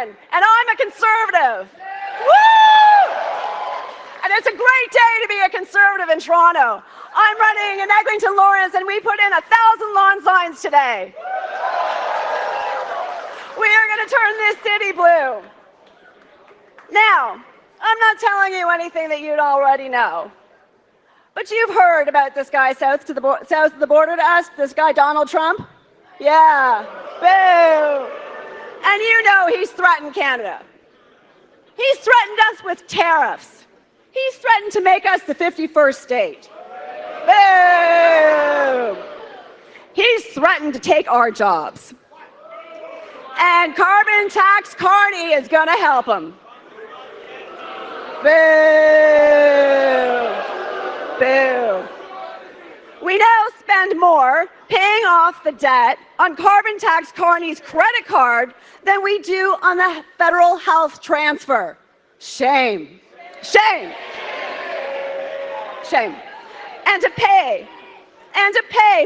Karen, and I'm a conservative. Woo! And it's a great day to be a conservative in Toronto. I'm running in Eglinton, Lawrence, and we put in 1,000 lawn signs today. We are going to turn this city blue. Now, I'm not telling you anything that you'd already know. But you've heard about this guy south of the border to us, this guy Donald Trump? Yeah, boo. And you know he's threatened Canada. He's threatened us with tariffs. He's threatened to make us the 51st state. Boo. He's threatened to take our jobs. And carbon tax Carney is going to help him. Boo. Boo. We now spend more paying off the debt on carbon tax Carney's credit card than we do on the federal health transfer. Shame. Shame. Shame. And to pay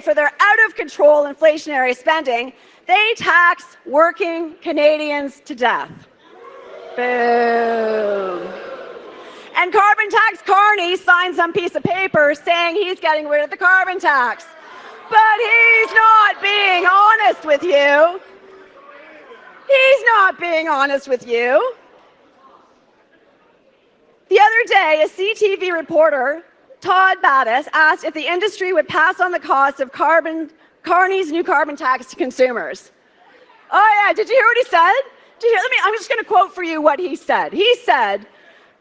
for their out-of-control inflationary spending, they tax working Canadians to death. Boo. And carbon tax Carney signed some piece of paper saying he's getting rid of the carbon tax. But he's not being honest with you. He's not being honest with you. The other day, a CTV reporter, Todd Battis, asked if the industry would pass on the cost of Carney's new carbon tax to consumers. Oh yeah, did you hear what he said? I'm just going to quote for you what he said. He said,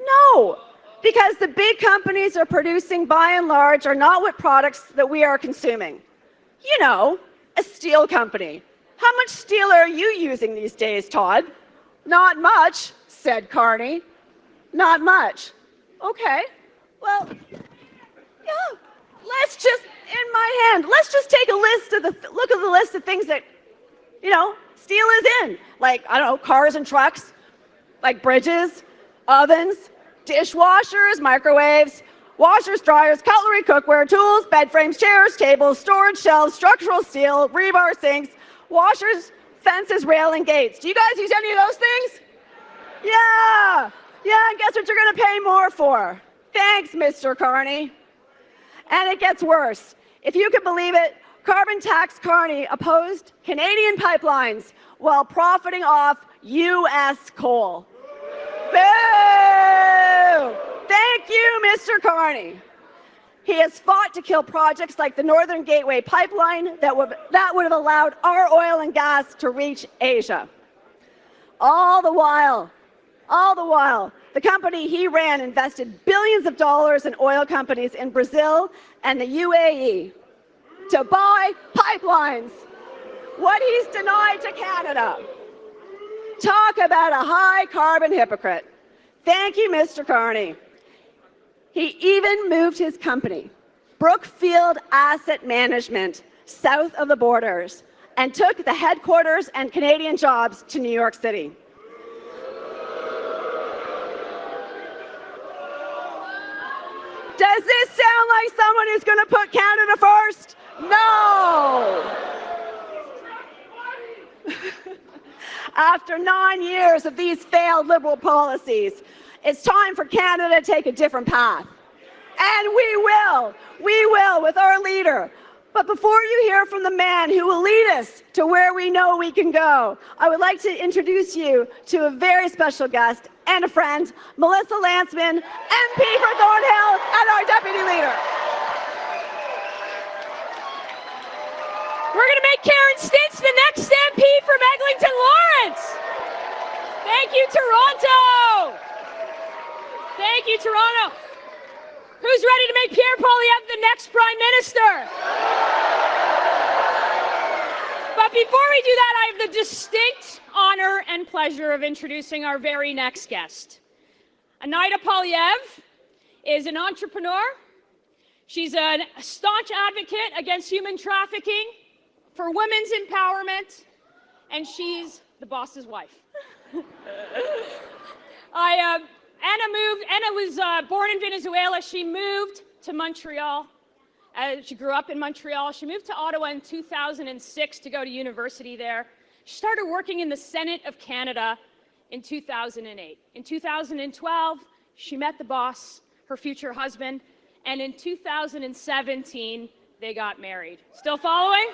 no, because the big companies are producing, by and large, are not what products that we are consuming. You know, a steel company. How much steel are you using these days, Todd? Not much, said Carney. Not much. Okay, well, yeah, let's just take a look at the list of things that, you know, steel is in. Like, I don't know, cars and trucks, like bridges, ovens, dishwashers, microwaves, washers, dryers, cutlery, cookware, tools, bed frames, chairs, tables, storage shelves, structural steel, rebar sinks, washers, fences, railing, gates. Do you guys use any of those things? Yeah, and guess what you're going to pay more for? Thanks, Mr. Carney. And it gets worse. If you can believe it, carbon tax Carney opposed Canadian pipelines while profiting off U.S. coal. Boo! Thank you, Mr. Carney. He has fought to kill projects like the Northern Gateway pipeline that would have allowed our oil and gas to reach Asia. All the while, the company he ran invested billions of dollars in oil companies in Brazil and the UAE to buy pipelines. What he's denied to Canada. Talk about a high carbon hypocrite. Thank you, Mr. Carney. He even moved his company, Brookfield Asset Management, south of the borders, and took the headquarters and Canadian jobs to New York City. Does this sound like someone who's going to put Canada first? No! After 9 years of these failed Liberal policies, it's time for Canada to take a different path. And we will with our leader. But before you hear from the man who will lead us to where we know we can go, I would like to introduce you to a very special guest and a friend, Melissa Lantsman, MP for Thornhill and our Deputy Leader. We're going to make Karen Stintz the next MP from Eglinton, Lawrence. Thank you, Toronto. Thank you, Toronto. Who's ready to make Pierre Poilievre the next Prime Minister? But before we do that, I have the distinct honor and pleasure of introducing our very next guest. Anaida Poilievre is an entrepreneur. She's a staunch advocate against human trafficking, for women's empowerment, and she's the boss's wife. Anna was born in Venezuela. She moved to Montreal. She grew up in Montreal. She moved to Ottawa in 2006 to go to university there. She started working in the Senate of Canada in 2008. In 2012, she met the boss, her future husband, and in 2017, they got married. Still following?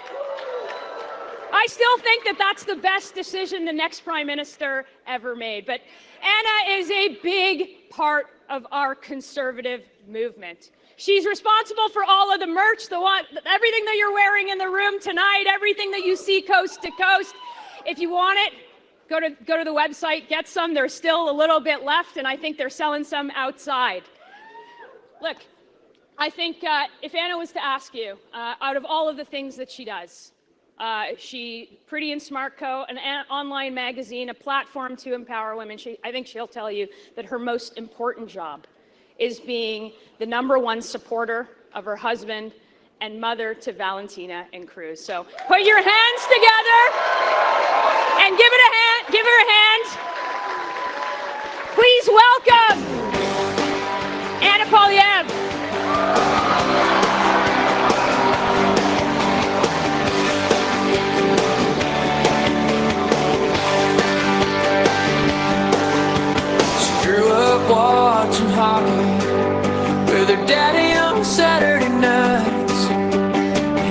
I still think that that's the best decision the next prime minister ever made. But Anna is a big part of our conservative movement. She's responsible for all of the merch, everything that you're wearing in the room tonight, everything that you see coast to coast. If you want it, go to the website, get some. There's still a little bit left, and I think they're selling some outside. Look, I think if Anna was to ask you, out of all of the things that she does, Pretty and Smart Co., an online magazine, a platform to empower women, I think she'll tell you that her most important job is being the #1 supporter of her husband and mother to Valentina and Cruz. So put your hands together and give her a hand. Please welcome Anaida Poilievre. Watching hockey with her daddy on Saturday nights.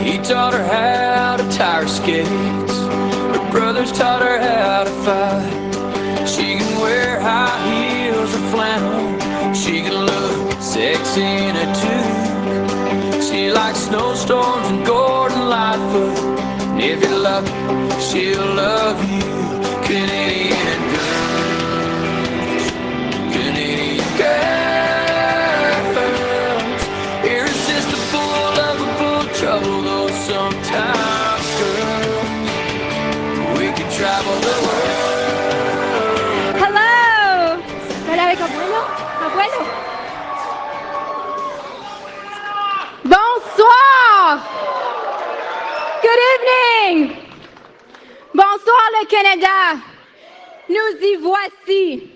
He taught her how to tie her skates. Her brothers taught her how to fight. She can wear high heels or flannel. She can look sexy in a toque. She likes snowstorms and Gordon Lightfoot. And if you're lucky, she'll love you. Canadian girl. Girls, irresistible, lovable, trouble, though sometimes, girls, we can travel the world. Hello! ¿Estoy avec abuelo? Abuelo? Bonsoir! Good evening! Bonsoir le Canada! Nous y voici!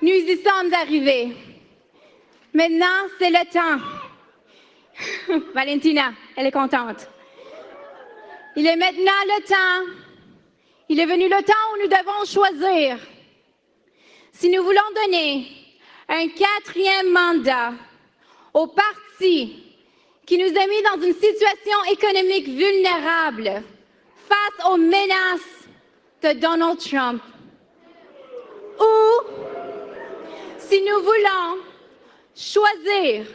Nous y sommes arrivés. Maintenant, c'est le temps. Valentina, elle est contente. Il est maintenant le temps. Il est venu le temps où nous devons choisir. Si nous voulons donner un 4e mandat au parti qui nous a mis dans une situation économique vulnérable face aux menaces de Donald Trump, ou si nous voulons choisir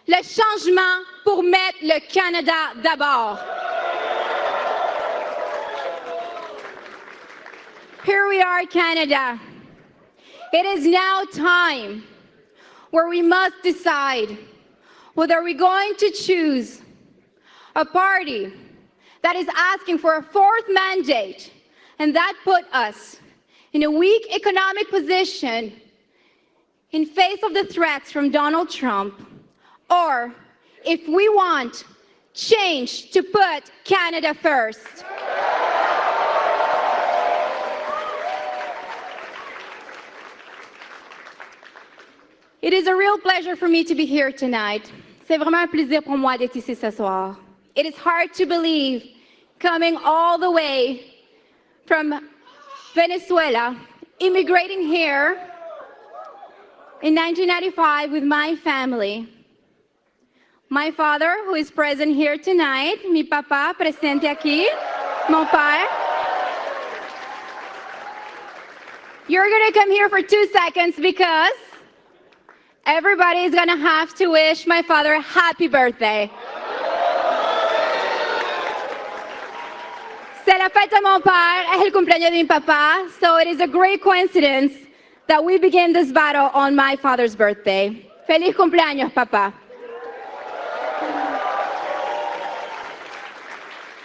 le changement pour mettre le Canada d'abord. Here we are, Canada. It is now time where we must decide whether we're going to choose a party that is asking for a 4th mandate, and that put us in a weak economic position in face of the threats from Donald Trump, or if we want change to put Canada first. It is a real pleasure for me to be here tonight. C'est vraiment un plaisir pour moi d'être ici ce soir. It is hard to believe, coming all the way from Venezuela, immigrating here in 1995 with my family. My father, who is present here tonight, mi papá presente aquí, mon père. You're going to come here for 2 seconds because everybody is going to have to wish my father a happy birthday. C'est la fête de mon père, es el cumpleaños de mi papá, so it is a great coincidence that we begin this battle on my father's birthday. Feliz cumpleaños, papá.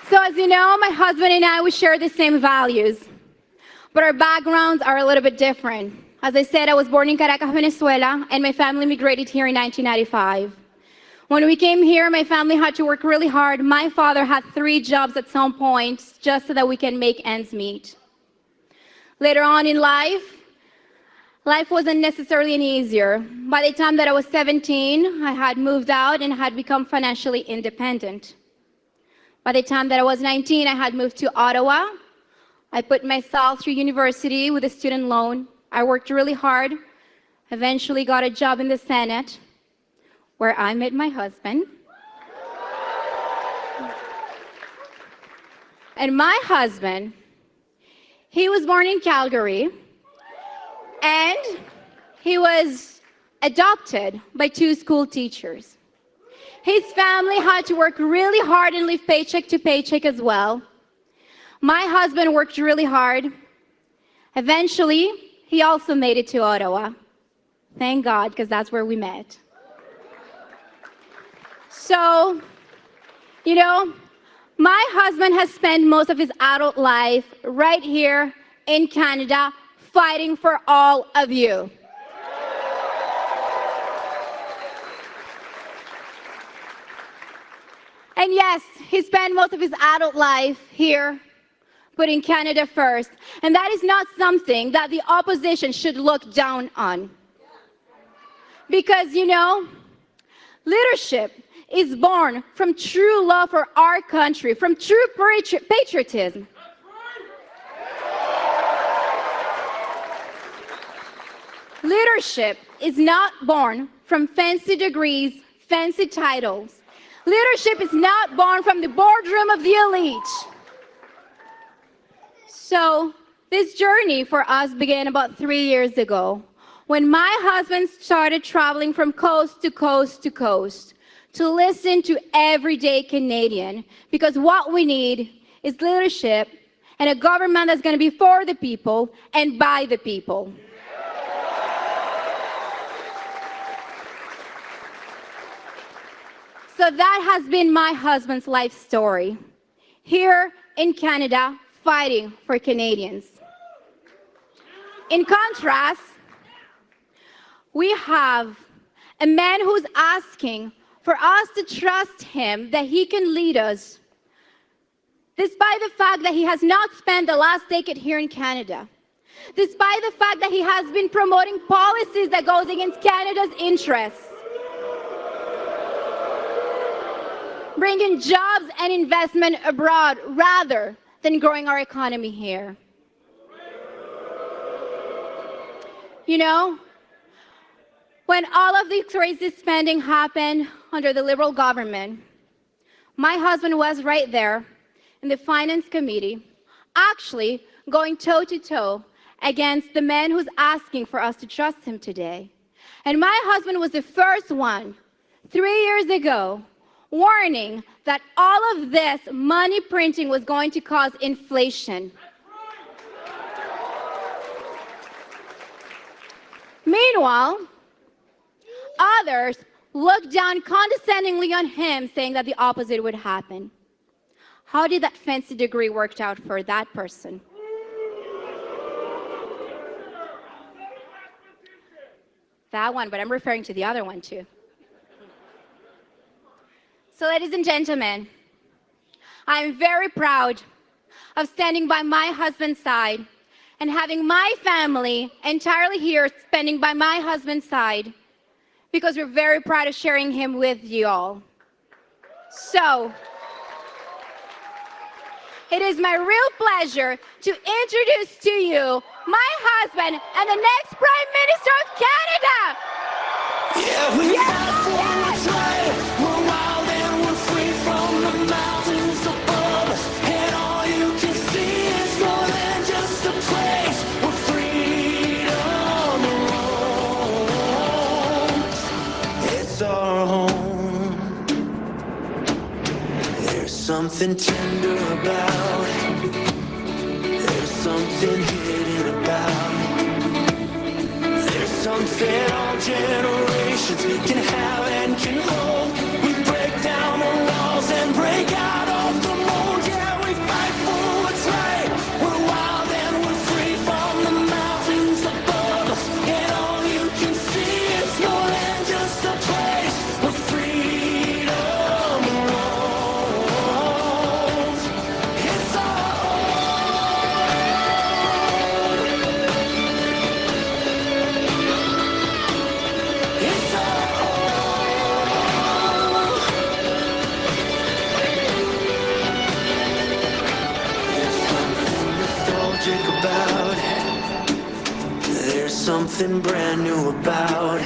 So as you know, my husband and I, we share the same values, but our backgrounds are a little bit different. As I said, I was born in Caracas, Venezuela, and my family migrated here in 1995. When we came here, my family had to work really hard. My father had 3 jobs at some point just so that we can make ends meet. Later on in life wasn't necessarily any easier. By the time that I was 17, I had moved out and had become financially independent. By the time that I was 19, I had moved to Ottawa, I put myself through university with a student loan. I worked really hard, eventually got a job in the Senate, where I met my husband. And my husband, he was born in Calgary, and he was adopted by 2 school teachers. His family had to work really hard and live paycheck to paycheck as well. My husband worked really hard. Eventually, he also made it to Ottawa. Thank God, because that's where we met. So, you know, my husband has spent most of his adult life right here in Canada fighting for all of you. And yes, he spent most of his adult life here, putting Canada first. And that is not something that the opposition should look down on. Because, you know, leadership is born from true love for our country, from true patriotism. Leadership is not born from fancy degrees, fancy titles. Leadership is not born from the boardroom of the elite. So this journey for us began about 3 years ago, when my husband started traveling from coast to coast to coast to listen to everyday Canadian, because what we need is leadership and a government that's going to be for the people and by the people. So that has been my husband's life story, here in Canada, fighting for Canadians. In contrast, we have a man who's asking for us to trust him that he can lead us, despite the fact that he has not spent the last decade here in Canada, despite the fact that he has been promoting policies that goes against Canada's interests, bringing jobs and investment abroad rather than growing our economy here. You know, when all of the crazy spending happened under the Liberal government, my husband was right there in the Finance Committee, actually going toe-to-toe against the man who's asking for us to trust him today. And my husband was the first one, 3 years ago, warning that all of this money printing was going to cause inflation. Meanwhile, others looked down condescendingly on him, saying that the opposite would happen. How did that fancy degree work out for that person? That one, but I'm referring to the other one too. So, ladies and gentlemen, I'm very proud of standing by my husband's side and having my family entirely here standing by my husband's side, because we're very proud of sharing him with you all. So, it is my real pleasure to introduce to you my husband and the next Prime Minister of Canada. Yeah, we got one try. We're wild and we're free from the mountains above us. And all you can see is more than just a place where freedom roams. It's our home. There's something tender about it. There's something hidden about it. There's something all generations can have and can hold. We break down the walls and break out of the mold. Yeah, we fight for what's right. We're wild and we're free from the mountains above us. And all you can see is more than just a place where freedom roams. It's our home. It's our home. something brand new about.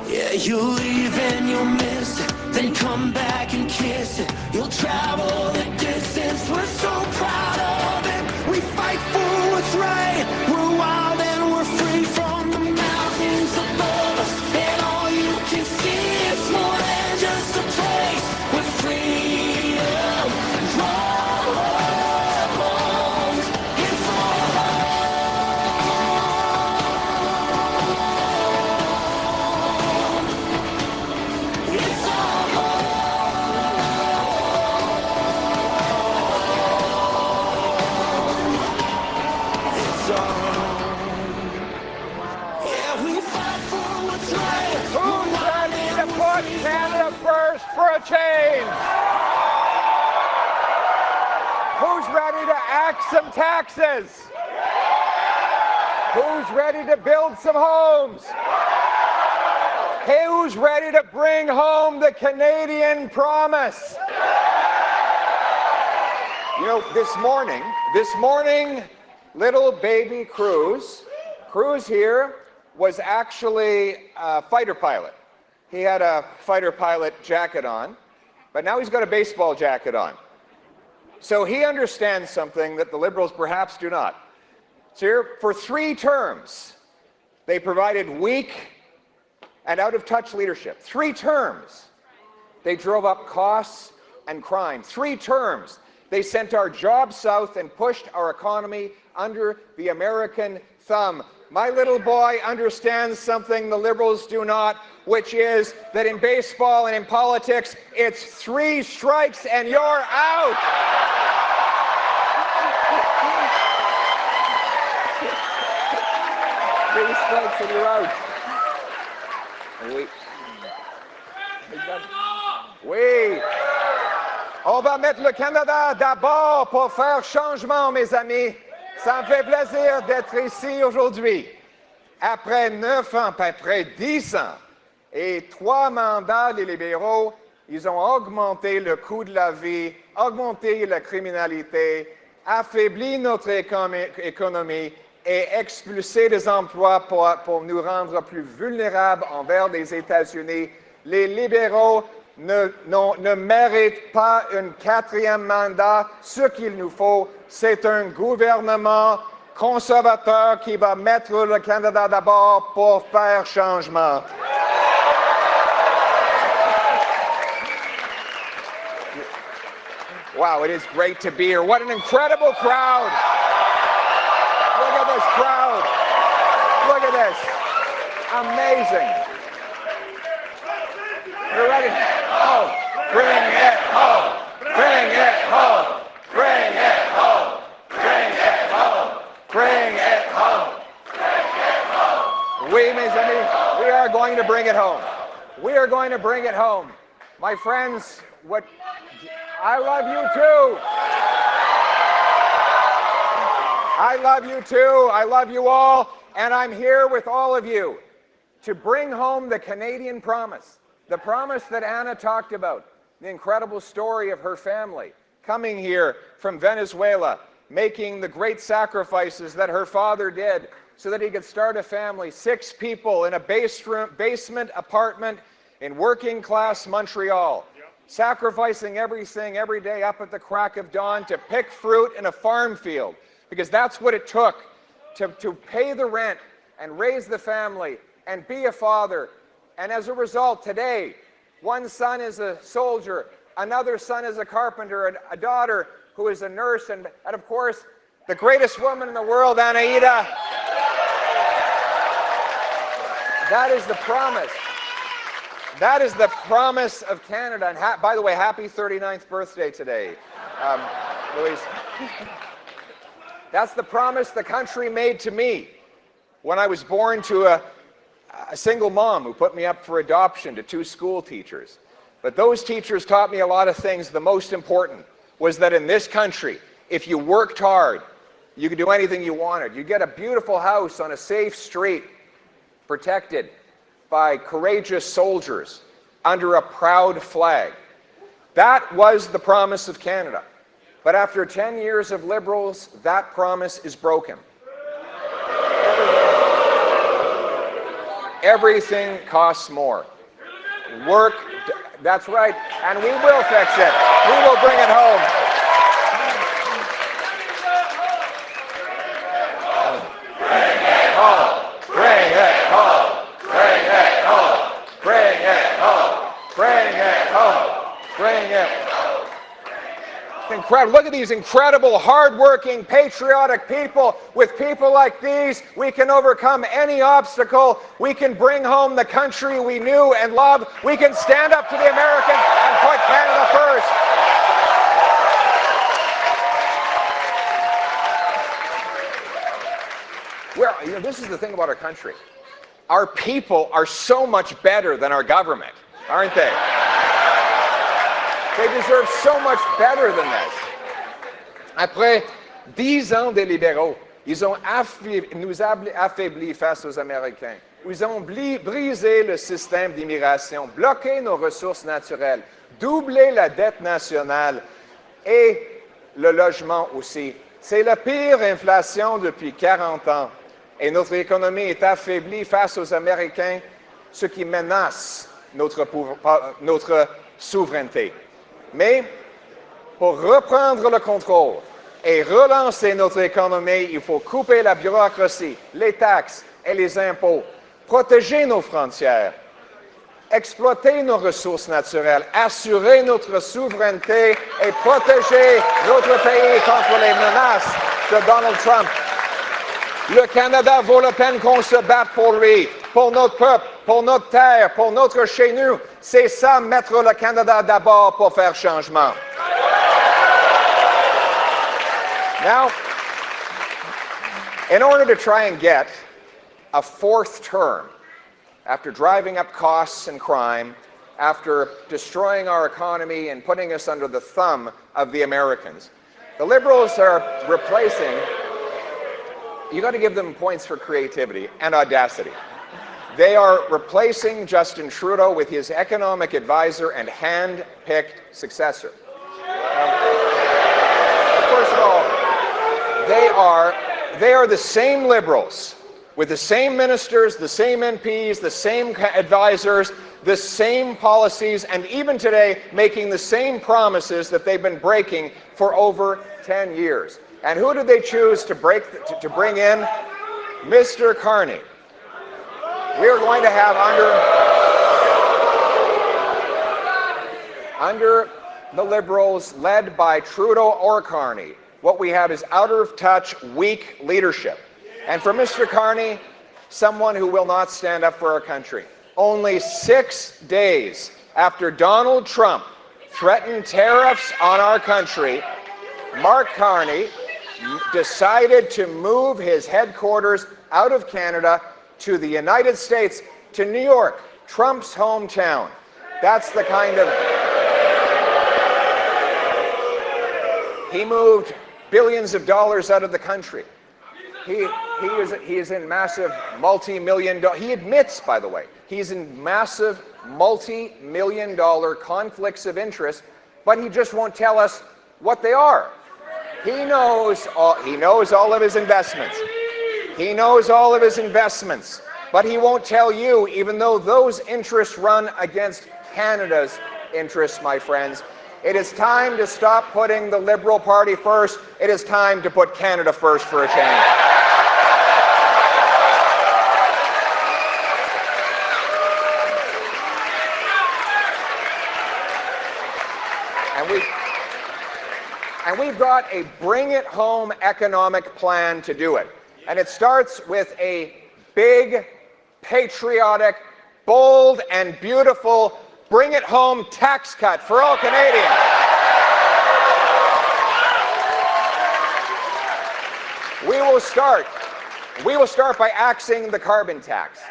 Yeah, you'll leave and you'll miss it, then come back and kiss it. You'll travel the distance, we're so proud of it. We fight for what's right, we're wild and we're free from the mountains above us. And all you can see is more than just a place with freedom and wrongs. It's all home. It's all home. It's all home. Yeah, we fight for what's right. Who's ready to put Canada first for a change? Who's ready to axe some taxes? Who's ready to build some homes? Hey, who's ready to bring home the Canadian promise? You know, this morning, little baby Cruz here was actually a fighter pilot. He had a fighter pilot jacket on, but now he's got a baseball jacket on. So he understands something that the Liberals perhaps do not. So here, for 3 terms, they provided weak and out-of-touch leadership. 3 terms, they drove up costs and crime. 3 terms, they sent our jobs south and pushed our economy under the American thumb. My little boy understands something the Liberals do not, which is that in baseball and in politics, it's 3 strikes and you're out. 3 strikes and you're out. Oui. On va mettre le Canada d'abord pour faire changement, mes amis. Ça me fait plaisir d'être ici aujourd'hui. Après 9 ans, après 10 ans, et 3 mandats des libéraux, ils ont augmenté le coût de la vie, augmenté la criminalité, affaibli notre économie et expulsé des emplois pour nous rendre plus vulnérables envers les États-Unis. Les libéraux ne méritent pas un 4e mandat. Ce qu'il nous faut, c'est un gouvernement conservateur qui va mettre le Canada d'abord pour faire changement. Wow, it is great to be here. What an incredible crowd. Look at this crowd. Look at this. Amazing. You ready? Oh, bring it home. Bring it home. Bring it home. Bring it home. Bring it home. Oui, mes amis, we are going to bring it home. We are going to bring it home. My friends, I love you too. I love you too. I love you all. And I'm here with all of you to bring home the Canadian promise. The promise that Anna talked about. The incredible story of her family coming here from Venezuela, making the great sacrifices that her father did so that he could start a family. 6 people in a basement apartment in working class Montreal. Sacrificing everything every day up at the crack of dawn to pick fruit in a farm field, because that's what it took to pay the rent and raise the family and be a father. And as a result, today, one son is a soldier, another son is a carpenter, and a daughter who is a nurse, and of course, the greatest woman in the world, Anaida. That is the promise. That is the promise of Canada. And by the way, happy 39th birthday today, Louise. That's the promise the country made to me when I was born to a single mom who put me up for adoption to 2 school teachers. But those teachers taught me a lot of things. The most important was that in this country, if you worked hard, you could do anything you wanted. You get a beautiful house on a safe street, protected by courageous soldiers under a proud flag. That was the promise of Canada. But after 10 years of Liberals, that promise is broken. Everything costs more. Work, that's right, and we will fix it. We will bring it home. Bring it home. Bring it home. Bring it home. Bring it home. Bring it home. Incredible. Look at these incredible, hardworking, patriotic people. With people like these, we can overcome any obstacle. We can bring home the country we knew and loved. We can stand up to the Americans and put Canada first. This is the thing about our country. Our people are so much better than our government, aren't they? They deserve so much better than this. Après 10 ans des libéraux, ils ont nous affaiblis face aux Américains. Ils ont brisé le système d'immigration, bloqué nos ressources naturelles, doublé la dette nationale et le logement aussi. C'est la pire inflation depuis 40 ans. Et notre économie est affaiblie face aux Américains, ce qui menace notre souveraineté. Mais pour reprendre le contrôle et relancer notre économie, il faut couper la bureaucratie, les taxes et les impôts, protéger nos frontières, exploiter nos ressources naturelles, assurer notre souveraineté et protéger notre pays contre les menaces de Donald Trump. Le Canada vaut la peine qu'on se batte pour lui, pour notre peuple, pour notre terre, pour notre chez nous. C'est ça, mettre le Canada d'abord pour faire changement. Now, in order to try and get a fourth term, after driving up costs and crime, after destroying our economy and putting us under the thumb of the Americans, the Liberals are replacing. You got to give them points for creativity and audacity. They are replacing Justin Trudeau with his economic advisor and hand-picked successor. First of all, they are the same Liberals with the same ministers, the same MPs, the same advisors, the same policies, and even today making the same promises that they've been breaking for over 10 years. And who did they choose to bring in? Mr. Carney. We are going to have under the Liberals led by Trudeau or Carney, what we have is out-of-touch, weak leadership. And for Mr. Carney, someone who will not stand up for our country. Only 6 days after Donald Trump threatened tariffs on our country, Mark Carney decided to move his headquarters out of Canada to the United States, to New York, Trump's hometown. That's the kind of... He moved billions of dollars out of the country. He is in massive multi-million dollar... He admits, by the way, he's in massive multi-million dollar conflicts of interest, but he just won't tell us what they are. He knows all of his investments. He knows all of his investments, but he won't tell you, even though those interests run against Canada's interests, my friends. It is time to stop putting the Liberal Party first. It is time to put Canada first for a change. And we've got a bring-it-home economic plan to do it. And it starts with a big, patriotic, bold, and beautiful bring-it-home tax cut for all Canadians. We will start by axing the carbon tax.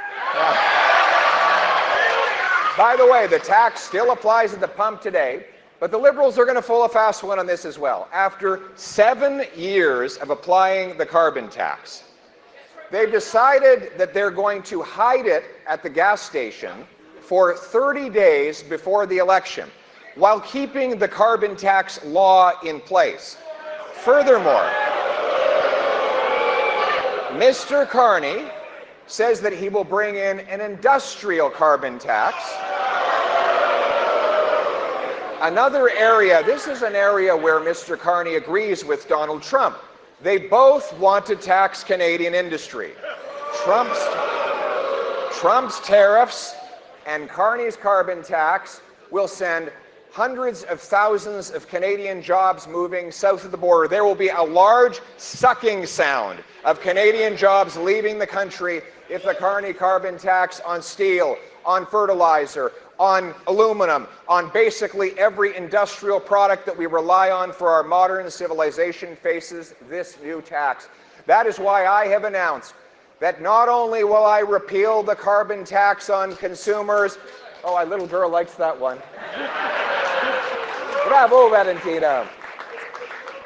By the way, the tax still applies at the pump today. But the Liberals are going to pull a fast one on this as well. After 7 years of applying the carbon tax, they've decided that they're going to hide it at the gas station for 30 days before the election, while keeping the carbon tax law in place. Furthermore, Mr. Carney says that he will bring in an industrial carbon tax. Another area, this is an area where Mr. Carney agrees with Donald Trump. They both want to tax Canadian industry. Trump's tariffs and Carney's carbon tax will send hundreds of thousands of Canadian jobs moving south of the border. There will be a large sucking sound of Canadian jobs leaving the country if the Carney carbon tax on steel, on fertilizer, on aluminum, on basically every industrial product that we rely on for our modern civilization faces this new tax. That is why I have announced that not only will I repeal the carbon tax on consumers, oh, my little girl likes that one. Bravo, Valentina.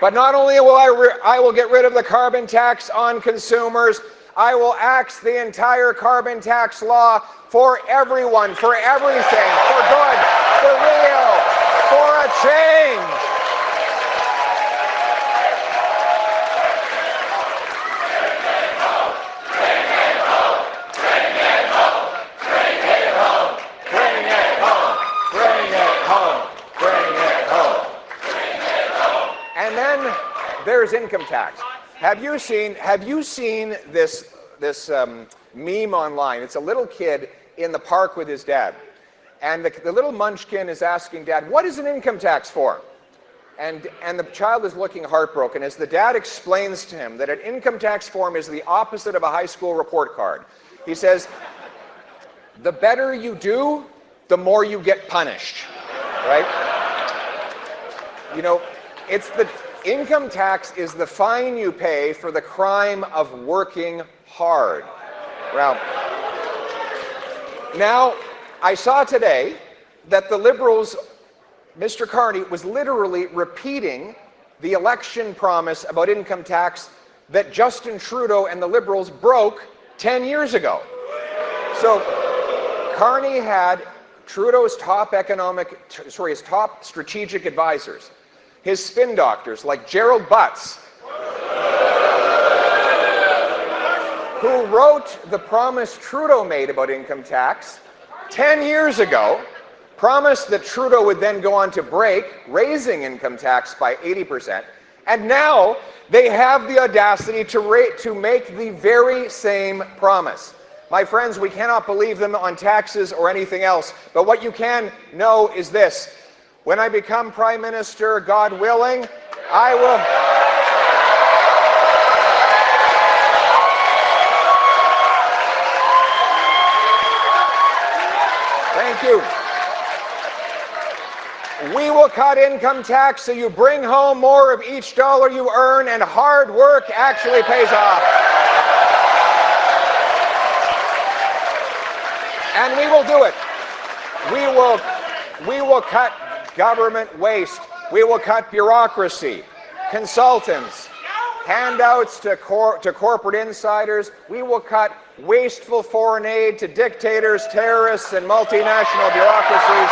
But not only will I will get rid of the carbon tax on consumers, I will axe the entire carbon tax law for everyone, for everything, for good, for real, for a change. And then there's income tax. Have you seen this meme online? It's a little kid in the park with his dad. And the little munchkin is asking dad, what is an income tax for? And the child is looking heartbroken as the dad explains to him that an income tax form is the opposite of a high school report card. He says, the better you do, the more you get punished, right? You know, it's the income tax is the fine you pay for the crime of working hard. Well, now, I saw today that the Liberals, Mr. Carney, was literally repeating the election promise about income tax that Justin Trudeau and the Liberals broke 10 years ago. So, Carney had Trudeau's top his top strategic advisors, his spin doctors like Gerald Butts, who wrote the promise Trudeau made about income tax 10 years ago, promised that Trudeau would then go on to break, raising income tax by 80%, and now they have the audacity to make the very same promise. My friends, we cannot believe them on taxes or anything else, but what you can know is this. When I become Prime Minister, God willing, I will... Thank you. We will cut income tax so you bring home more of each dollar you earn and hard work actually pays off. And we will do it. We will cut government waste. We will cut bureaucracy, consultants, handouts to corporate insiders. We will cut wasteful foreign aid to dictators, terrorists, and multinational bureaucracies.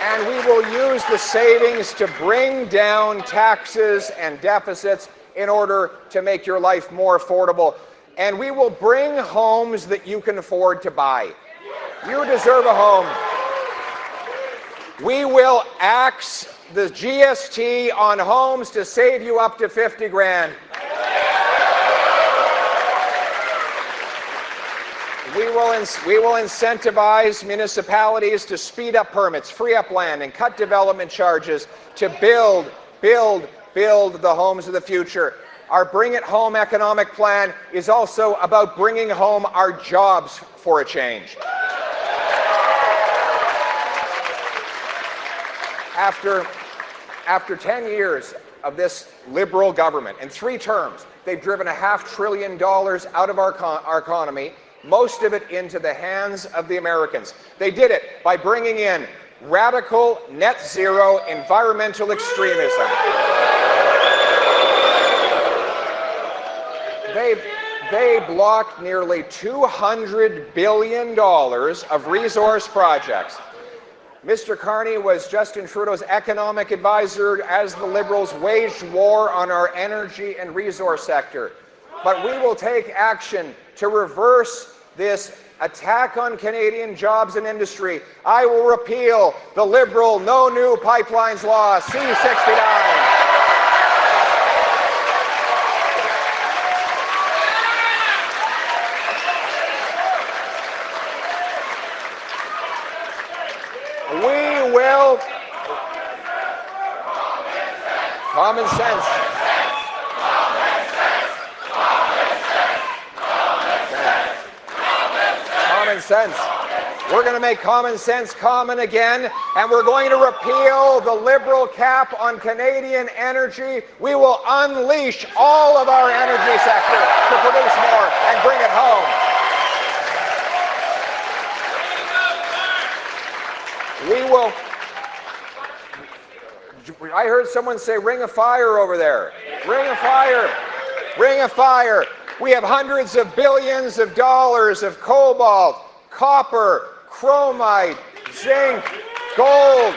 And we will use the savings to bring down taxes and deficits in order to make your life more affordable. And we will bring homes that you can afford to buy. You deserve a home. We will axe the GST on homes to save you up to 50 grand. We will incentivize municipalities to speed up permits, free up land, and cut development charges to build the homes of the future. Our Bring It Home economic plan is also about bringing home our jobs for a change. After 10 years of this Liberal government, in 3 terms, they've driven $500 billion out of our economy, most of it into the hands of the Americans. They did it by bringing in radical net zero environmental extremism. They blocked nearly $200 billion of resource projects. Mr. Carney was Justin Trudeau's economic advisor as the Liberals waged war on our energy and resource sector. But we will take action to reverse this attack on Canadian jobs and industry. I will repeal the Liberal No New Pipelines Law, C-69. We will... Common sense. Common sense. We're going to make common sense common again, and we're going to repeal the Liberal cap on Canadian energy. We will unleash all of our energy sector to produce more and bring it home. We will... I heard someone say, ring of fire over there. Ring of fire. Ring of fire. We have hundreds of billions of dollars of cobalt, copper, chromite, zinc, gold.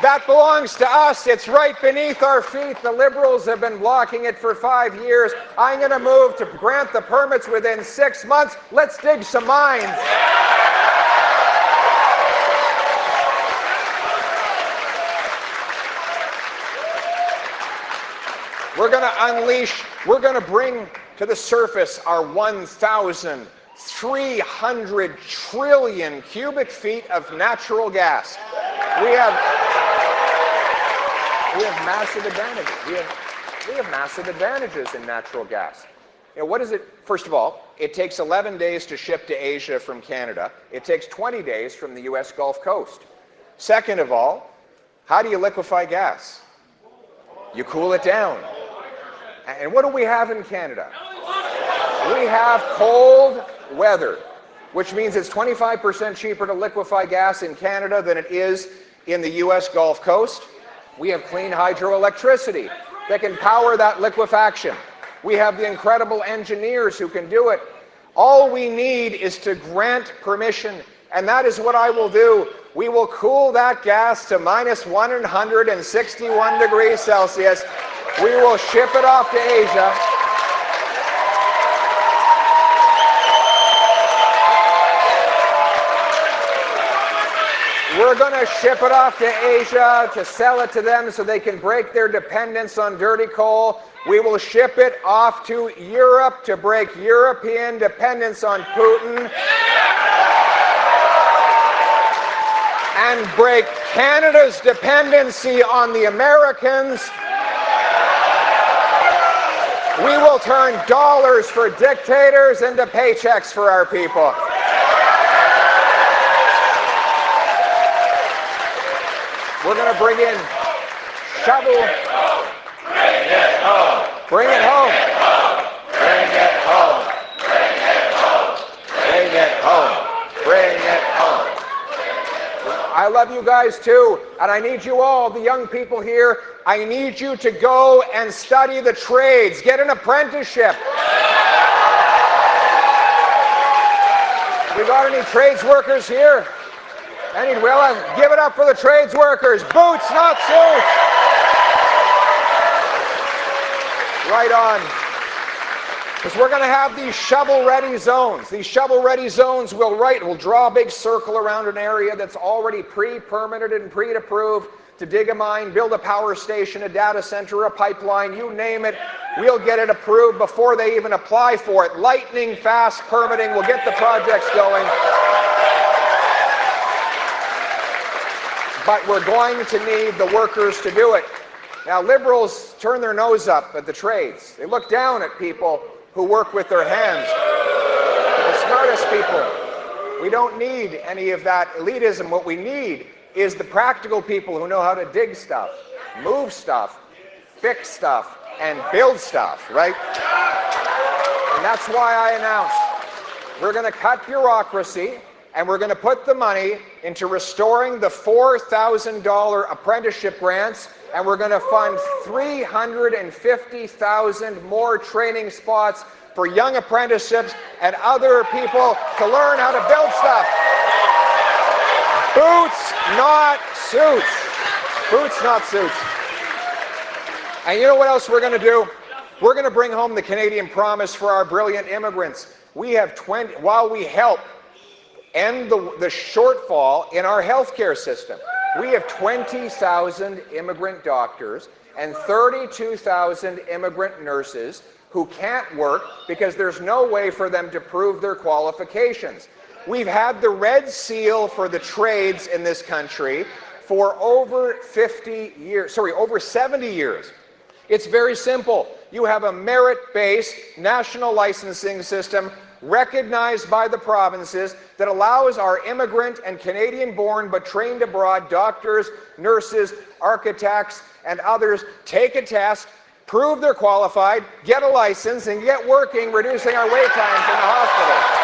That belongs to us. It's right beneath our feet. The Liberals have been blocking it for 5 years. I'm going to move to grant the permits within 6 months. Let's dig some mines. We're going to unleash, we're going to bring to the surface our 1,300 trillion cubic feet of natural gas. We have massive advantages. We have massive advantages in natural gas. You know, what is it? First of all, it takes 11 days to ship to Asia from Canada. It takes 20 days from the US Gulf Coast. Second of all, how do you liquefy gas? You cool it down. And what do we have in Canada? We have cold weather, which means it's 25% cheaper to liquefy gas in Canada than it is in the US Gulf Coast. We have clean hydroelectricity that can power that liquefaction. We have the incredible engineers who can do it. All we need is to grant permission, and that is what I will do. We will cool that gas to minus 161 degrees Celsius. We will ship it off to Asia. We're going to ship it off to Asia to sell it to them so they can break their dependence on dirty coal. We will ship it off to Europe to break European dependence on Putin and break Canada's dependency on the Americans. We will turn dollars for dictators into paychecks for our people. We're going to bring in shovel. Bring it home. Bring it home. Bring it home. Bring it home. Bring it home. I love you guys too, and I need you all, the young people here, I need you to go and study the trades. Get an apprenticeship. We got any trades workers here? Give it up for the trades workers. Boots, not suits. Right on. Because we're going to have these shovel-ready zones. These shovel-ready zones will draw a big circle around an area that's already pre-permitted and pre-approved to dig a mine, build a power station, a data center, a pipeline, you name it. We'll get it approved before they even apply for it. Lightning fast permitting will get the projects going. But we're going to need the workers to do it. Now, Liberals turn their nose up at the trades. They look down at people who work with their hands. The smartest people. We don't need any of that elitism. What we need is the practical people who know how to dig stuff, move stuff, fix stuff, and build stuff, right? And that's why I announced we're going to cut bureaucracy, and we're going to put the money into restoring the $4,000 apprenticeship grants, and we're going to fund 350,000 more training spots for young apprenticeships and other people to learn how to build stuff. Boots, not suits. Boots, not suits. And you know what else we're going to do? We're going to bring home the Canadian promise for our brilliant immigrants. We have while we help end the shortfall in our healthcare system, we have 20,000 immigrant doctors and 32,000 immigrant nurses who can't work because there's no way for them to prove their qualifications. We've had the red seal for the trades in this country for over 70 years. It's very simple. You have a merit-based national licensing system recognized by the provinces that allows our immigrant and Canadian-born but trained abroad doctors, nurses, architects, and others take a test, prove they're qualified, get a license, and get working, reducing our wait times in the hospital.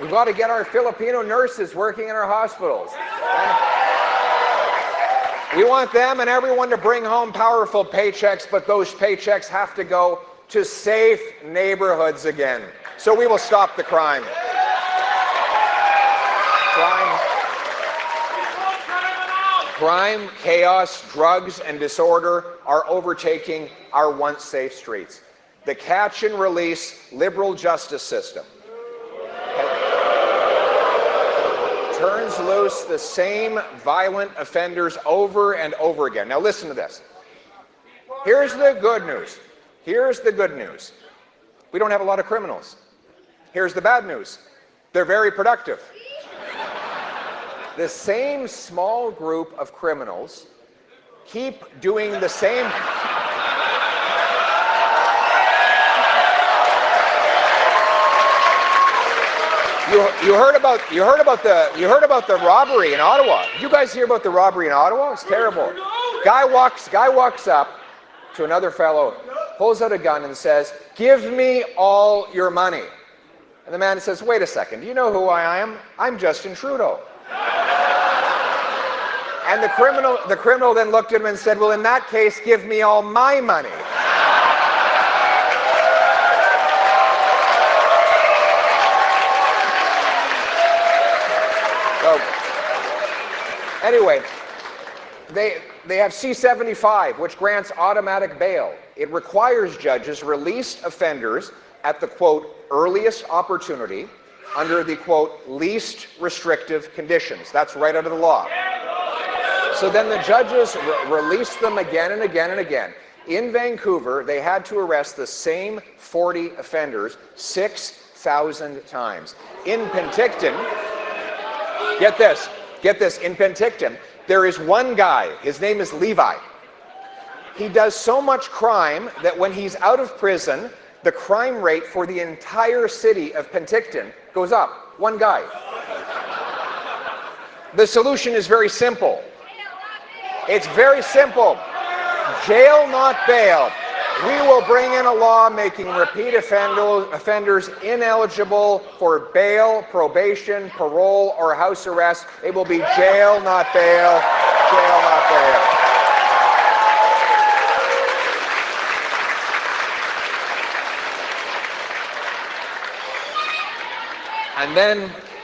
We've got to get our Filipino nurses working in our hospitals. We want them and everyone to bring home powerful paychecks, but those paychecks have to go to safe neighborhoods again. So we will stop the crime. Crime, chaos, drugs, and disorder are overtaking our once safe streets. The catch and release liberal justice system turns loose the same violent offenders over and over again. Now listen to this. Here's the good news. Here's the good news. We don't have a lot of criminals. Here's the bad news. They're very productive. The same small group of criminals keep doing the same. You heard about the robbery in Ottawa. Did you guys hear about the robbery in Ottawa? It's terrible. Guy walks up to another fellow, pulls out a gun and says, "Give me all your money." And the man says, "Wait a second, do you know who I am? I'm Justin Trudeau." And the criminal then looked at him and said, "Well, in that case, give me all my money." So, anyway, they have C-75, which grants automatic bail. It requires judges release offenders at the, quote, earliest opportunity under the, quote, least restrictive conditions. That's right out of the law. So then the judges release them again and again and again. In Vancouver, they had to arrest the same 40 offenders 6,000 times. In Penticton, get this, in Penticton, there is one guy, his name is Levi. He does so much crime that when he's out of prison, the crime rate for the entire city of Penticton goes up. One guy. The solution is very simple. It's very simple. Jail, not bail. We will bring in a law making repeat offenders ineligible for bail, probation, parole, or house arrest. It will be jail, not bail. Jail, not bail.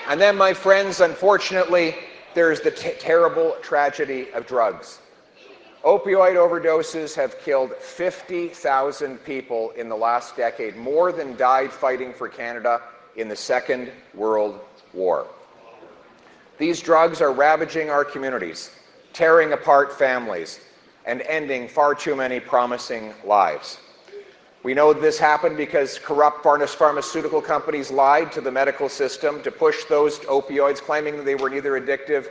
And then, my friends, unfortunately, there's the terrible tragedy of drugs. Opioid overdoses have killed 50,000 people in the last decade, more than died fighting for Canada in the Second World War. These drugs are ravaging our communities, tearing apart families, and ending far too many promising lives. We know this happened because corrupt pharmaceutical companies lied to the medical system to push those opioids, claiming that they were neither addictive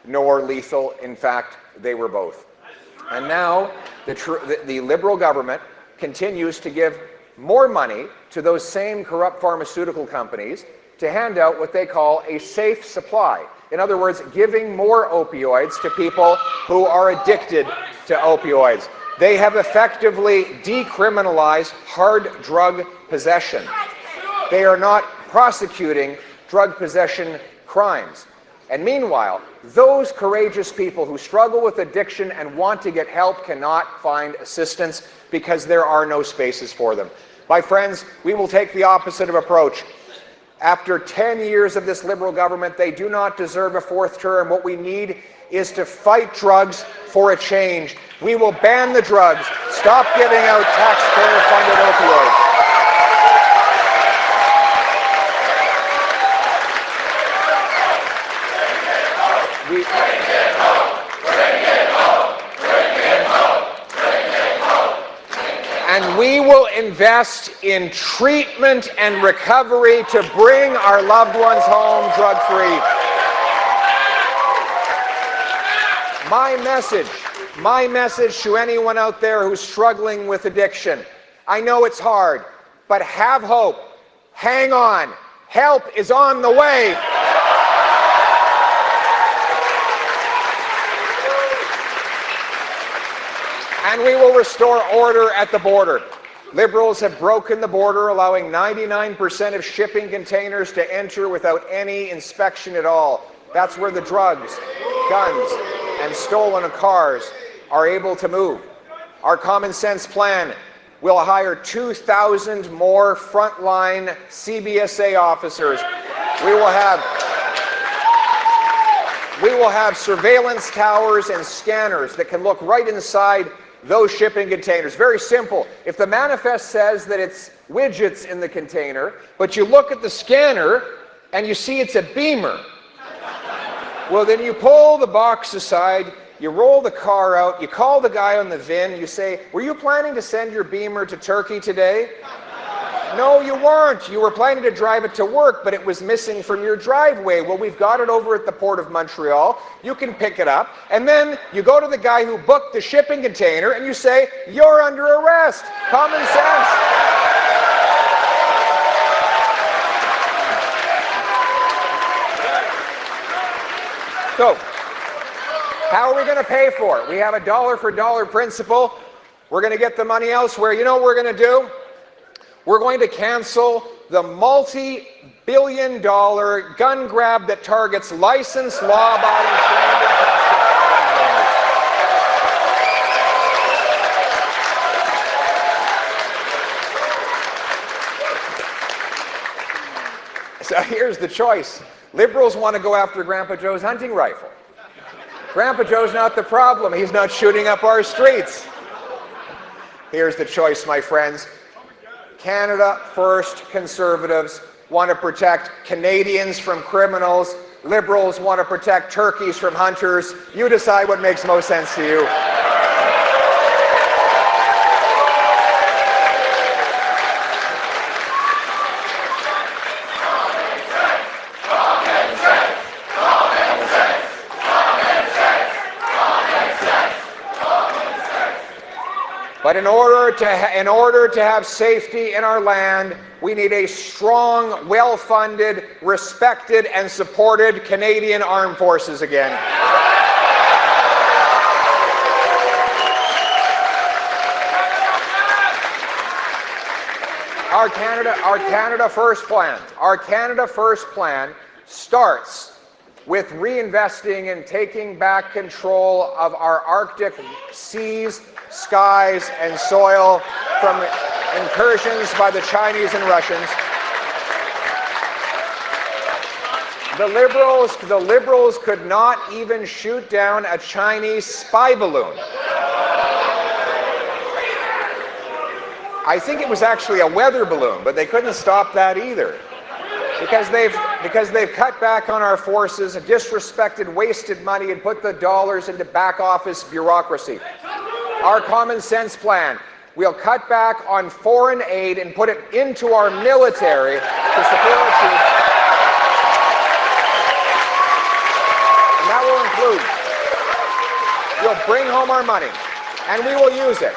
nor lethal. In fact, they were both. And now the Liberal government continues to give more money to those same corrupt pharmaceutical companies to hand out what they call a safe supply. In other words, giving more opioids to people who are addicted to opioids. They have effectively decriminalized hard drug possession. They are not prosecuting drug possession crimes. And meanwhile, those courageous people who struggle with addiction and want to get help cannot find assistance because there are no spaces for them. My friends, we will take the opposite of approach. After 10 years of this Liberal government, they do not deserve a fourth term. What we need is to fight drugs for a change. We will ban the drugs, stop giving out taxpayer-funded opioids. And we will invest in treatment and recovery to bring our loved ones home drug-free. My message to anyone out there who's struggling with addiction, I know it's hard, but have hope. Hang on. Help is on the way. And we will restore order at the border. Liberals have broken the border, allowing 99% of shipping containers to enter without any inspection at all. That's where the drugs, guns, and stolen cars are able to move. Our common sense plan will hire 2,000 more frontline CBSA officers. We will have surveillance towers and scanners that can look right inside those shipping containers. Very simple. If the manifest says that it's widgets in the container, but you look at the scanner and you see it's a beamer, well, then you pull the box aside, you roll the car out, you call the guy on the VIN, you say, "Were you planning to send your beamer to Turkey today?" "No, you weren't. You were planning to drive it to work, but it was missing from your driveway." "Well, we've got it over at the Port of Montreal. You can pick it up." And then you go to the guy who booked the shipping container and you say, "You're under arrest." Common sense. So, how are we going to pay for it? We have a dollar for dollar principle. We're going to get the money elsewhere. You know what we're going to do? We're going to cancel the multi-billion-dollar gun grab that targets licensed, law-abiding, trained, and so here's the choice. Liberals want to go after Grandpa Joe's hunting rifle. Grandpa Joe's not the problem. He's not shooting up our streets. Here's the choice, my friends. Canada First Conservatives want to protect Canadians from criminals. Liberals want to protect turkeys from hunters. You decide what makes most sense to you. But in order to have safety in our land, we need a strong, well-funded, respected, and supported Canadian Armed Forces again. Our Canada First plan starts with reinvesting and taking back control of our Arctic seas, skies, and soil from incursions by the Chinese and Russians. The Liberals could not even shoot down a Chinese spy balloon. I think it was actually a weather balloon, but they couldn't stop that either. Because they've cut back on our forces, disrespected, wasted money, and put the dollars into back office bureaucracy. Our common sense plan, we'll cut back on foreign aid and put it into our military to support our troops. And that will include, we'll bring home our money, and we will use it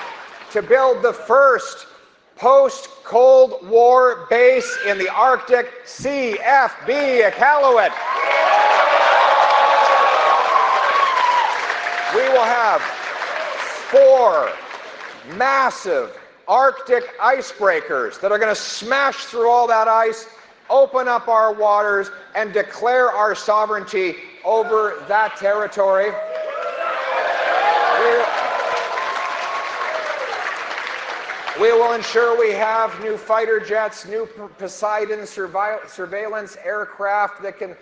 to build the first post-Cold War base in the Arctic, CFB Iqaluit. We will have 4 massive Arctic icebreakers that are going to smash through all that ice, open up our waters, and declare our sovereignty over that territory. We will ensure we have new fighter jets, new Poseidon surveillance aircraft that can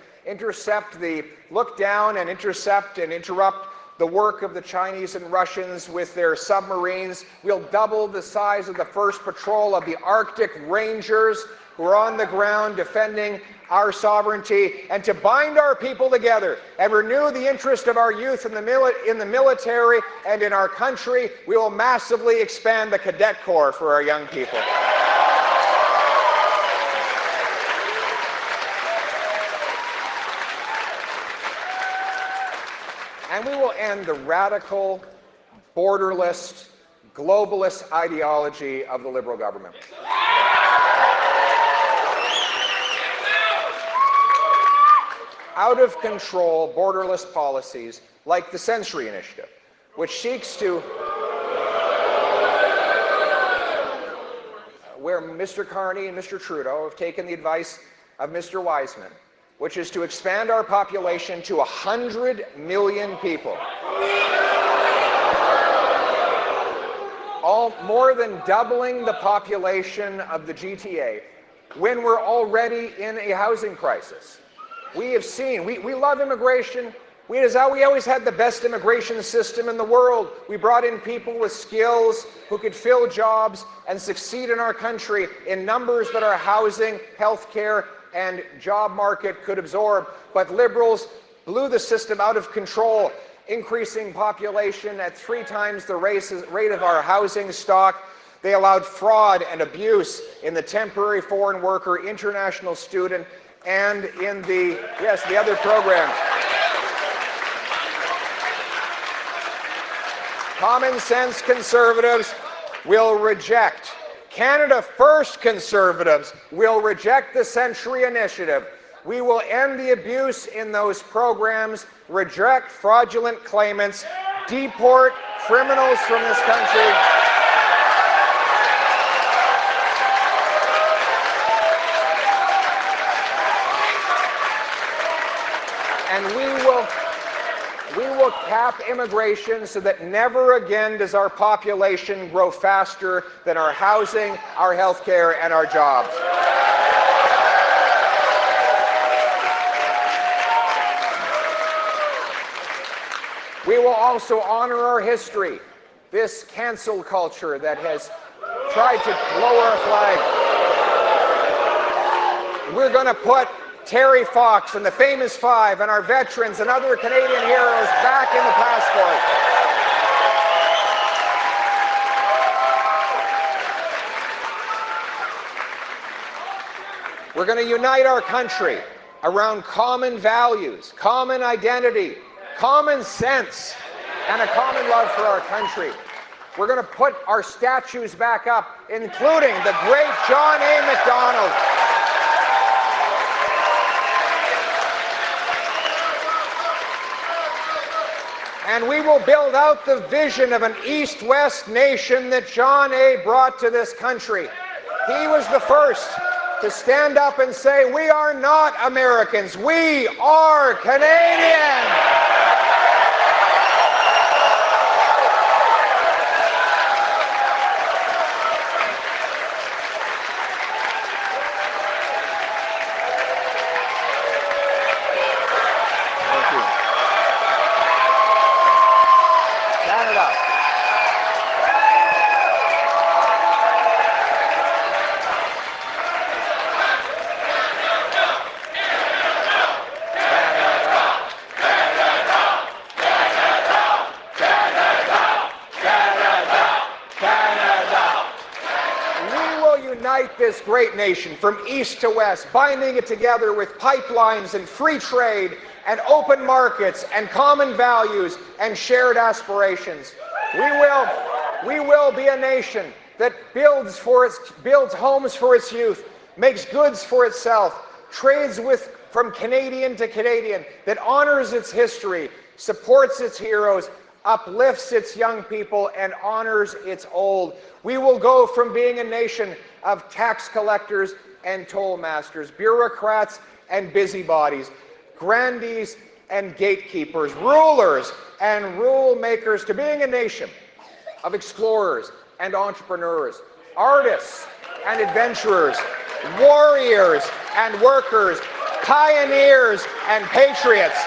look down and intercept and interrupt the work of the Chinese and Russians with their submarines. We'll double the size of the first patrol of the Arctic Rangers, who are on the ground defending our sovereignty, and to bind our people together and renew the interest of our youth in the military and in our country. We will massively expand the Cadet Corps for our young people. And we will end the radical, borderless, globalist ideology of the Liberal government. Out of control, borderless policies like the Censory Initiative, which seeks to, where Mr. Carney and Mr. Trudeau have taken the advice of Mr. Wiseman, which is to expand our population to 100 million people. More than doubling the population of the GTA when we're already in a housing crisis. We have seen, we love immigration. We always had the best immigration system in the world. We brought in people with skills who could fill jobs and succeed in our country in numbers that our housing, healthcare, and job market could absorb. But Liberals blew the system out of control, increasing population at 3 times the rate of our housing stock. They allowed fraud and abuse in the temporary foreign worker, international student, and in the other programs. Common sense conservatives will reject. Canada First conservatives will reject the Century Initiative. We will end the abuse in those programs, reject fraudulent claimants, deport criminals from this country. And we will cap immigration so that never again does our population grow faster than our housing, our healthcare, and our jobs. We will also honor our history, this cancel culture that has tried to lower our flag. We're going to put Terry Fox and the Famous Five and our veterans and other Canadian heroes back in the passport. We're going to unite our country around common values, common identity, common sense, and a common love for our country. We're going to put our statues back up, including the great John A. Macdonald. And we will build out the vision of an East-West nation that John A. brought to this country. He was the first to stand up and say, we are not Americans, we are Canadian. This great nation from east to west, binding it together with pipelines and free trade and open markets and common values and shared aspirations. We will be a nation that builds homes for its youth, makes goods for itself, trades from Canadian to Canadian, that honors its history, supports its heroes, uplifts its young people, and honors its old. We will go from being a nation of tax collectors and toll masters, bureaucrats and busybodies, grandees and gatekeepers, rulers and rule makers, to being a nation of explorers and entrepreneurs, artists and adventurers, warriors and workers, pioneers and patriots,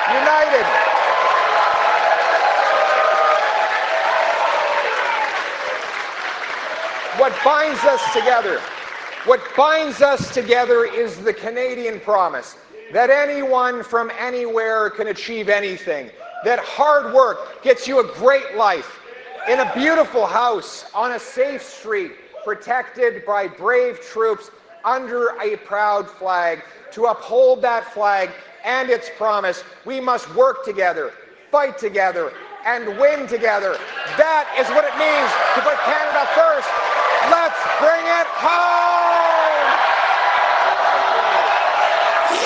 united. What binds us together is the Canadian promise that anyone from anywhere can achieve anything, that hard work gets you a great life, in a beautiful house, on a safe street, protected by brave troops under a proud flag. To uphold that flag and its promise, we must work together, fight together, and win together. That is what it means to put Canada first. Let's bring it home!